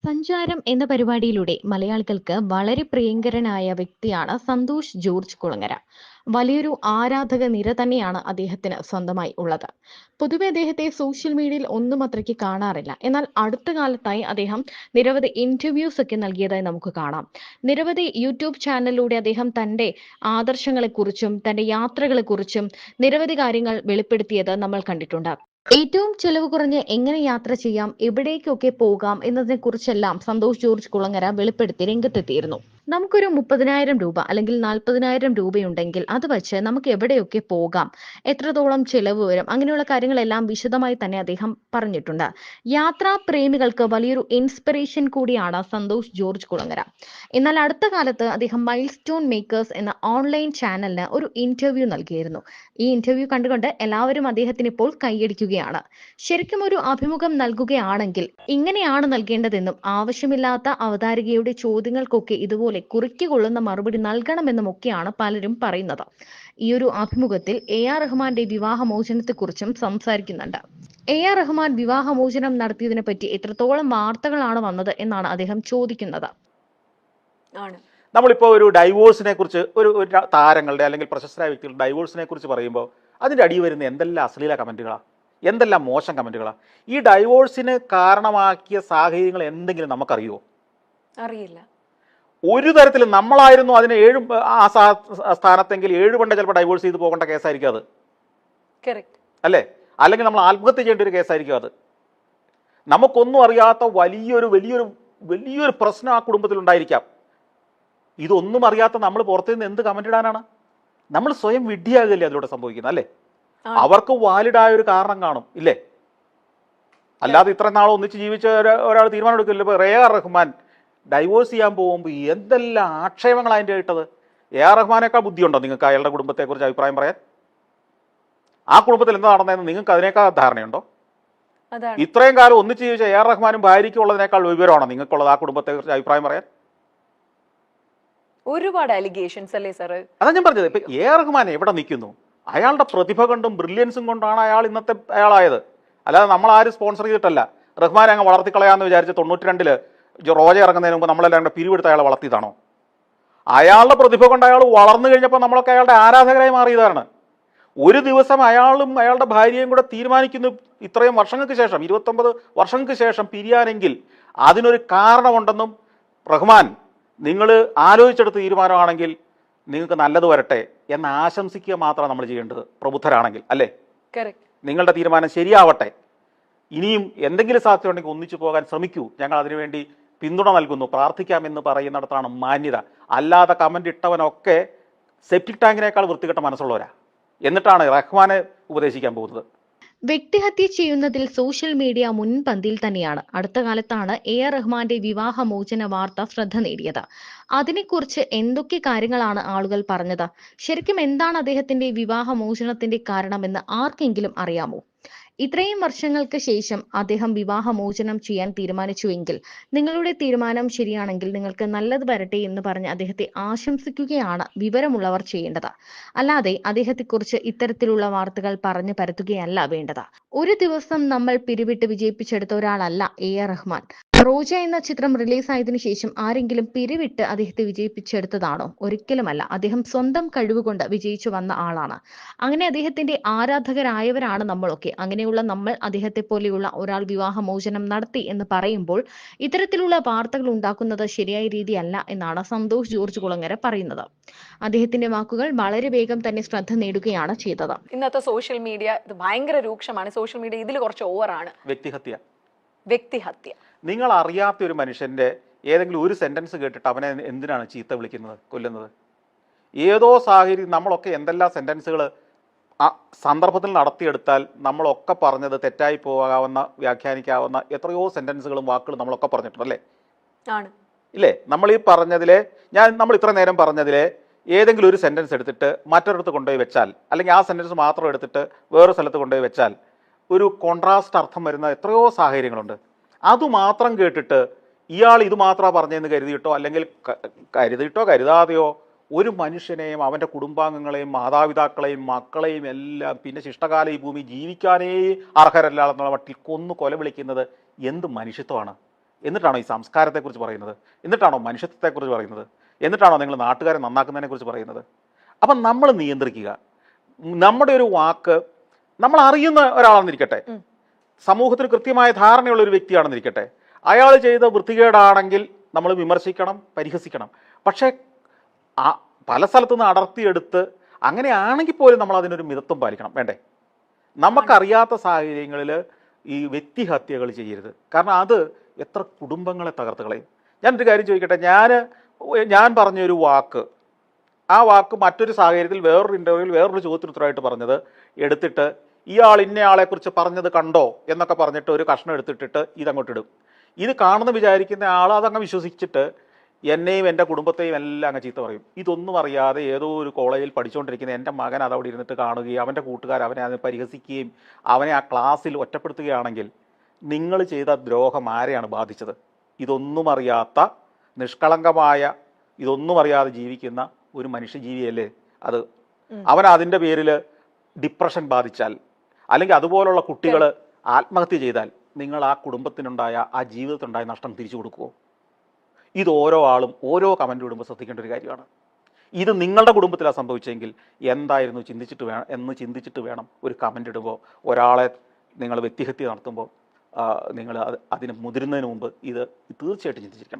സഞ്ചാരം എന്ന പരിപാടിയിലൂടെ മലയാളികൾക്ക് വളരെ പ്രിയങ്കരനായ വ്യക്തിയാണ് സന്തോഷ് ജോർജ് കുളങ്ങര. വലിയൊരു ആരാധക നിര തന്നെയാണ് അദ്ദേഹത്തിന് സ്വന്തമായി ഉള്ളത്. പൊതുവെ അദ്ദേഹത്തെ സോഷ്യൽ മീഡിയയിൽ ഒന്നും അത്രയ്ക്ക് കാണാറില്ല. എന്നാൽ അടുത്ത കാലത്തായി അദ്ദേഹം നിരവധി ഇന്റർവ്യൂസ് ഒക്കെ നൽകിയതായി നമുക്ക് കാണാം. നിരവധി യൂട്യൂബ് ചാനലിലൂടെ അദ്ദേഹം തന്റെ ആദർശങ്ങളെക്കുറിച്ചും തന്റെ യാത്രകളെക്കുറിച്ചും നിരവധി കാര്യങ്ങൾ വെളിപ്പെടുത്തിയത് നമ്മൾ കണ്ടിട്ടുണ്ട്. ഏറ്റവും ചെലവ് കുറഞ്ഞ് എങ്ങനെ യാത്ര ചെയ്യാം, എവിടേക്കൊക്കെ പോകാം എന്നതിനെക്കുറിച്ചെല്ലാം സന്തോഷ് ജോർജ് കുളങ്ങര വെളിപ്പെടുത്തി രംഗത്തെത്തിയിരുന്നു. നമുക്കൊരു 30,000 രൂപ അല്ലെങ്കിൽ 40,000 രൂപയുണ്ടെങ്കിൽ അത് വച്ച് നമുക്ക് എവിടെയൊക്കെ പോകാം, എത്രത്തോളം ചെലവ് വരും, അങ്ങനെയുള്ള കാര്യങ്ങളെല്ലാം വിശദമായി തന്നെ അദ്ദേഹം പറഞ്ഞിട്ടുണ്ട്. യാത്രാ പ്രേമികൾക്ക് വലിയൊരു ഇൻസ്പിറേഷൻ കൂടിയാണ് സന്തോഷ് ജോർജ് കുളങ്ങര. എന്നാൽ അടുത്ത കാലത്ത് അദ്ദേഹം മൈൽ സ്റ്റോൺ മേക്കേഴ്സ് എന്ന ഓൺലൈൻ ചാനലിന് ഒരു ഇന്റർവ്യൂ നൽകിയിരുന്നു. ഈ ഇന്റർവ്യൂ കണ്ടുകൊണ്ട് എല്ലാവരും അദ്ദേഹത്തിന് ഇപ്പോൾ കൈയടിക്കുകയാണ്. ശരിക്കും ഒരു അഭിമുഖം നൽകുകയാണെങ്കിൽ ഇങ്ങനെയാണ് നൽകേണ്ടതെന്നും ആവശ്യമില്ലാത്ത അവതാരികയുടെ ചോദ്യങ്ങൾക്കൊക്കെ ഇതുപോലെ കുറിക്കുകൊള്ളുന്ന മറുപടി നൽകണമെന്നും ഒക്കെയാണ് പലരും പറയുന്നത്. ഈ ഒരു അഭിമുഖത്തിൽ AR റഹ്മാന്റെ വിവാഹമോചനത്തെക്കുറിച്ചും സംസാരിക്കുന്നുണ്ട്. AR റഹ്മാൻ വിവാഹമോചനം നടത്തിയതിനെ പറ്റി എത്രത്തോളം വാർത്തകളാണ് വന്നത് എന്നാണ് അദ്ദേഹം ചോദിക്കുന്നത്. നമ്മളിപ്പോൾ ഒരു ഡൈവോഴ്സിനെ കുറിച്ച് ഒരു താരങ്ങളുടെ അല്ലെങ്കിൽ പ്രശസ്തരായ വ്യക്തികളുടെ ഡൈവോഴ്സിനെ കുറിച്ച് പറയുമ്പോൾ അതിൻ്റെ അടിയിൽ വരുന്ന എന്തെല്ലാം അശ്ലീല കമൻറ്റുകളാണ്, എന്തെല്ലാം മോശം കമൻറ്റുകളാണ്. ഈ ഡൈവോഴ്സിന് കാരണമാക്കിയ സാഹചര്യങ്ങൾ എന്തെങ്കിലും നമുക്കറിയുമോ? അറിയില്ല. ഒരു തരത്തിലും. നമ്മളായിരുന്നു അതിന് സ്ഥാനത്തെങ്കിൽ 7 പണ്ട് ചിലപ്പോൾ ഡൈവോഴ്സ് ചെയ്ത് പോകേണ്ട കേസായിരിക്കും അത്, അല്ലേ? അല്ലെങ്കിൽ നമ്മൾ ആത്മഹത്യ ചെയ്യേണ്ട ഒരു കേസായിരിക്കും അത്. നമുക്കൊന്നും അറിയാത്ത വലിയൊരു പ്രശ്നം ആ കുടുംബത്തിലുണ്ടായിരിക്കാം. ഇതൊന്നും അറിയാത്ത നമ്മൾ പുറത്തു നിന്ന് എന്ത് കമന്റ് ഇടാനാണ്? നമ്മൾ സ്വയം വിഡ്ഢിയാകല്ലേ അതിലൂടെ സംഭവിക്കുന്നത്, അല്ലേ? അവർക്ക് വാലിഡായ ഒരു കാരണം കാണും, ഇല്ലേ? അല്ലാതെ ഇത്ര നാൾ ഒന്നിച്ച് ജീവിച്ച ഒരാൾ തീരുമാനം എടുക്കില്ല. ഇപ്പോൾ AR റഹ്മാൻ ഡൈവോഴ്സ് ചെയ്യാൻ പോകുമ്പോൾ എന്തെല്ലാം ആക്ഷേപങ്ങൾ അതിൻ്റെ ഇട്ടത്. AR റഹ്മാനേക്കാൾ ബുദ്ധിയുണ്ടോ നിങ്ങൾക്ക് അയാളുടെ കുടുംബത്തെക്കുറിച്ച് അഭിപ്രായം പറയാൻ? ആ കുടുംബത്തിൽ എന്താ നടന്നതെന്ന് നിങ്ങൾക്ക് അതിനേക്കാൾ ധാരണയുണ്ടോ? ഇത്രയും കാലം ഒന്നിച്ച് ജീവിച്ച AR റഹ്മാനും ഭാര്യയ്ക്കും ഉള്ളതിനേക്കാൾ വിവരമാണോ നിങ്ങൾക്കുള്ളത് ആ കുടുംബത്തെക്കുറിച്ച് അഭിപ്രായം പറയാൻ? ഒരുപാട് അലിഗേഷൻസ് അല്ലേ സാർ? അതാ ഞാൻ പറഞ്ഞത്. ഇപ്പൊ AR റഹ്മാൻ എവിടെ നിൽക്കുന്നു? അയാളുടെ പ്രതിഭ കൊണ്ടും ബ്രില്യൻസും കൊണ്ടാണ് അയാൾ ഇന്നത്തെ അയാളായത്. അല്ലാതെ നമ്മൾ ആരും സ്പോൺസർ ചെയ്തിട്ടല്ല. റഹ്മാൻ അങ്ങ് വളർത്തിക്കളയാന്ന് വിചാരിച്ച് 92-ല് റോജ ഇറങ്ങുന്നതിന് മുമ്പ് നമ്മളെല്ലാം കൂടെ പിരിവെടുത്ത് അയാളെ വളർത്തിയതാണോ? അയാളുടെ പ്രതിഭ കൊണ്ട് അയാൾ വളർന്നു കഴിഞ്ഞപ്പോൾ നമ്മളൊക്കെ അയാളുടെ ആരാധകരായി മാറിയതാണ്. ഒരു ദിവസം അയാളും അയാളുടെ ഭാര്യയും കൂടെ തീരുമാനിക്കുന്നു ഇത്രയും വർഷങ്ങൾക്ക് ശേഷം, 29 വർഷങ്ങൾക്ക് ശേഷം പിരിയാനെങ്കിൽ അതിനൊരു കാരണമുണ്ടെന്നും റഹ്മാൻ നിങ്ങൾ ആലോചിച്ചെടുത്ത തീരുമാനമാണെങ്കിൽ നിങ്ങൾക്ക് നല്ലത് വരട്ടെ എന്ന് ആശംസിക്കുക മാത്രമാണ് നമ്മൾ ചെയ്യേണ്ടത്, പ്രബുദ്ധരാണെങ്കിൽ, അല്ലേ? നിങ്ങളുടെ തീരുമാനം ശരിയാവട്ടെ, ഇനിയും എന്തെങ്കിലും സാധ്യതയുണ്ടെങ്കിൽ ഒന്നിച്ചു പോകാൻ ശ്രമിക്കൂ, ഞങ്ങൾ അതിനുവേണ്ടി പിന്തുണ നൽകുന്നു, പ്രാർത്ഥിക്കാമെന്ന് പറയുന്നിടത്താണ് മാന്യത. അല്ലാതെ കമന്റ് ഇട്ടവനൊക്കെ സെപ്റ്റിക് ടാങ്കിനേക്കാൾ വൃത്തികെട്ട മനസ്സുള്ളവരാ. എന്നിട്ടാണ് റഹ്മാനെ ഉപദേശിക്കാൻ പോകുന്നത്. വ്യക്തിഹത്യ ചെയ്യുന്നതിൽ സോഷ്യൽ മീഡിയ മുൻപന്തിയിൽ തന്നെയാണ്. അടുത്ത കാലത്താണ് AR റഹ്മാന്റെ വിവാഹമോചന വാർത്ത ശ്രദ്ധ നേടിയത്. അതിനെക്കുറിച്ച് എന്തൊക്കെ കാര്യങ്ങളാണ് ആളുകൾ പറഞ്ഞത്? ശരിക്കും എന്താണ് അദ്ദേഹത്തിന്റെ വിവാഹമോചനത്തിന്റെ കാരണമെന്ന് ആർക്കെങ്കിലും അറിയാമോ? ഇത്രയും വർഷങ്ങൾക്ക് ശേഷം അദ്ദേഹം വിവാഹമോചനം ചെയ്യാൻ തീരുമാനിച്ചുവെങ്കിൽ നിങ്ങളുടെ തീരുമാനം ശരിയാണെങ്കിൽ നിങ്ങൾക്ക് നല്ലത് വരട്ടെ എന്ന് പറഞ്ഞ് അദ്ദേഹത്തെ ആശംസിക്കുകയാണ് വിവരമുള്ളവർ ചെയ്യേണ്ടത്. അല്ലാതെ അദ്ദേഹത്തെക്കുറിച്ച് ഇത്തരത്തിലുള്ള വാർത്തകൾ പറഞ്ഞു പരത്തുകയല്ല വേണ്ടത്. ഒരു ദിവസം നമ്മൾ പിരിവിട്ട് വിജയിപ്പിച്ചെടുത്ത ഒരാളല്ല AR റഹ്മാൻ. റോജ എന്ന ചിത്രം റിലീസായതിനു ശേഷം ആരെങ്കിലും പിരിവിട്ട് അദ്ദേഹത്തെ വിജയിപ്പിച്ചെടുത്തതാണോ? ഒരിക്കലുമല്ല. അദ്ദേഹം സ്വന്തം കഴിവുകൊണ്ട് വിജയിച്ചു വന്ന ആളാണ്. അങ്ങനെ അദ്ദേഹത്തിന്റെ ആരാധകരായവരാണ് നമ്മളൊക്കെ. അങ്ങനെയുള്ള നമ്മൾ അദ്ദേഹത്തെ പോലെയുള്ള ഒരാൾ വിവാഹമോചനം നടത്തി എന്ന് പറയുമ്പോൾ ഇത്തരത്തിലുള്ള വാർത്തകൾ ഉണ്ടാക്കുന്നത് ശരിയായ രീതിയല്ല എന്നാണ് സന്തോഷ് ജോർജ് കുളങ്ങര പറയുന്നത്. അദ്ദേഹത്തിന്റെ വാക്കുകൾ വളരെ വേഗം തന്നെ ശ്രദ്ധ നേടുകയാണ് ചെയ്തത്. ഇന്നത്തെ സോഷ്യൽ മീഡിയ ഇത് ഭയങ്കര രൂക്ഷമാണ്. സോഷ്യൽ മീഡിയ ഇതിൽ കുറച്ച് ഓവറാണ്. വ്യക്തിഹത്യ. നിങ്ങൾ അറിയാത്ത ഒരു മനുഷ്യന്റെ ഏതെങ്കിലും ഒരു സെന്റൻസ് കേട്ടിട്ട് അവനെ എന്തിനാണ് ചീത്ത വിളിക്കുന്നത്, കൊല്ലുന്നത്? ഏതോ സാഹചര്യം നമ്മളൊക്കെ എന്തെല്ലാം സെന്റൻസുകൾ ആ സന്ദർഭത്തിൽ നടത്തിയെടുത്താൽ നമ്മളൊക്കെ പറഞ്ഞത് തെറ്റായി പോകാവുന്ന, വ്യാഖ്യാനിക്കാവുന്ന എത്രയോ സെന്റൻസുകളും വാക്കുകളും നമ്മളൊക്കെ പറഞ്ഞിട്ടുണ്ടല്ലേ? ഇല്ലേ? നമ്മൾ ഈ പറഞ്ഞതിലെ നമ്മൾ ഇത്ര നേരം പറഞ്ഞതിലെ ഏതെങ്കിലും ഒരു സെന്റൻസ് എടുത്തിട്ട് മറ്റൊരിടത്ത് കൊണ്ടുപോയി വെച്ചാൽ, അല്ലെങ്കിൽ ആ സെന്റൻസ് മാത്രം എടുത്തിട്ട് വേറൊരു സ്ഥലത്ത് കൊണ്ടുപോയി വെച്ചാൽ ഒരു കോൺട്രാസ്റ്റ് അർത്ഥം വരുന്ന എത്രയോ സാഹചര്യങ്ങളുണ്ട്. അതുമാത്രം കേട്ടിട്ട് ഇയാൾ ഇത് മാത്രമാണ് പറഞ്ഞതെന്ന് കരുതിയിട്ടോ അല്ലെങ്കിൽ കരുതാതെയോ ഒരു മനുഷ്യനെയും അവൻ്റെ കുടുംബാംഗങ്ങളെയും മാതാപിതാക്കളെയും മക്കളെയും എല്ലാം പിന്നെ ശിഷ്ടകാല ഈ ഭൂമി ജീവിക്കാനേ അർഹരല്ല എന്നുള്ള മട്ടിൽ കൊല വിളിക്കുന്നത് എന്ത് മനുഷ്യത്വമാണ്? എന്നിട്ടാണോ ഈ സംസ്കാരത്തെക്കുറിച്ച് പറയുന്നത്? എന്നിട്ടാണോ മനുഷ്യത്വത്തെക്കുറിച്ച് പറയുന്നത്? എന്നിട്ടാണോ നിങ്ങൾ നാട്ടുകാരെ നന്നാക്കുന്നതിനെക്കുറിച്ച് പറയുന്നത്? അപ്പം നമ്മൾ നിയന്ത്രിക്കുക. നമ്മുടെ ഒരു വാക്ക്, നമ്മൾ അറിയുന്ന ഒരാളാണെന്നിരിക്കട്ടെ, സമൂഹത്തിൽ കൃത്യമായ ധാരണയുള്ള ഒരു വ്യക്തിയാണെന്നിരിക്കട്ടെ, അയാൾ ചെയ്ത വൃത്തികേടാണെങ്കിൽ നമ്മൾ വിമർശിക്കണം, പരിഹസിക്കണം. പക്ഷേ പല സ്ഥലത്തുനിന്ന് അടർത്തിയെടുത്ത് അങ്ങനെയാണെങ്കിൽ പോലും നമ്മൾ അതിനൊരു മിതത്വം പാലിക്കണം, വേണ്ടേ? നമുക്കറിയാത്ത സാഹചര്യങ്ങളിൽ ഈ വ്യക്തിഹത്യകൾ ചെയ്യരുത്. കാരണം അത് എത്ര കുടുംബങ്ങളെ തകർത്ത് കളയും. ഞാനൊരു കാര്യം ചോദിക്കട്ടെ, ഞാൻ പറഞ്ഞൊരു വാക്ക്, ആ വാക്ക് മറ്റൊരു സാഹചര്യത്തിൽ വേറൊരു ഇൻ്റർവ്യൂവിൽ വേറൊരു ചോദ്യത്തിന് ഉത്തരമായിട്ട് പറഞ്ഞത് എടുത്തിട്ട് ഇയാൾ ഇന്നയാളെക്കുറിച്ച് പറഞ്ഞത് കണ്ടോ എന്നൊക്കെ പറഞ്ഞിട്ട് ഒരു കഷ്ണം എടുത്തിട്ടിട്ട് ഇതങ്ങോട്ട് ഇടും. ഇത് കാണുന്ന വിചാരിക്കുന്ന ആൾ അതങ്ങ് വിശ്വസിച്ചിട്ട് എന്നെയും എൻ്റെ കുടുംബത്തെയും എല്ലാം അങ്ങ് ചീത്ത പറയും. ഇതൊന്നും അറിയാതെ ഏതോ ഒരു കോളേജിൽ പഠിച്ചുകൊണ്ടിരിക്കുന്ന എൻ്റെ മകൻ അതവിടെ ഇരുന്നിട്ട് കാണുകയും അവൻ്റെ കൂട്ടുകാർ അവനെ അത് പരിഹസിക്കുകയും അവനെ ആ ക്ലാസ്സിൽ ഒറ്റപ്പെടുത്തുകയാണെങ്കിൽ നിങ്ങൾ ചെയ്ത ദ്രോഹം ആരെയാണ് ബാധിച്ചത്? ഇതൊന്നും അറിയാത്ത, നിഷ്കളങ്കമായ, ഇതൊന്നും അറിയാതെ ജീവിക്കുന്ന ഒരു മനുഷ്യജീവിയല്ലേ അത്. അവൻ അതിൻ്റെ പേരിൽ ഡിപ്രഷൻ ബാധിച്ചാൽ, അല്ലെങ്കിൽ അതുപോലുള്ള കുട്ടികൾ ആത്മഹത്യ ചെയ്താൽ നിങ്ങൾ ആ കുടുംബത്തിനുണ്ടായ, ആ ജീവിതത്തിനുണ്ടായ നഷ്ടം തിരിച്ചു കൊടുക്കുമോ? ഇത് ഓരോ ആളും ഓരോ കമൻ്റ് ഇടുമ്പോൾ ശ്രദ്ധിക്കേണ്ട ഒരു കാര്യമാണ്. ഇത് നിങ്ങളുടെ കുടുംബത്തിലാണ് സംഭവിച്ചെങ്കിൽ എന്തായിരുന്നു ചിന്തിച്ചിട്ട് വേണം ഒരു കമൻ്റ് ഇടുമ്പോൾ, ഒരാളെ നിങ്ങൾ വ്യക്തിഹത്യ നടത്തുമ്പോൾ നിങ്ങൾ അതിന് മുതിരുന്നതിന് മുമ്പ് ഇത് തീർച്ചയായിട്ടും ചിന്തിച്ചിരിക്കണം.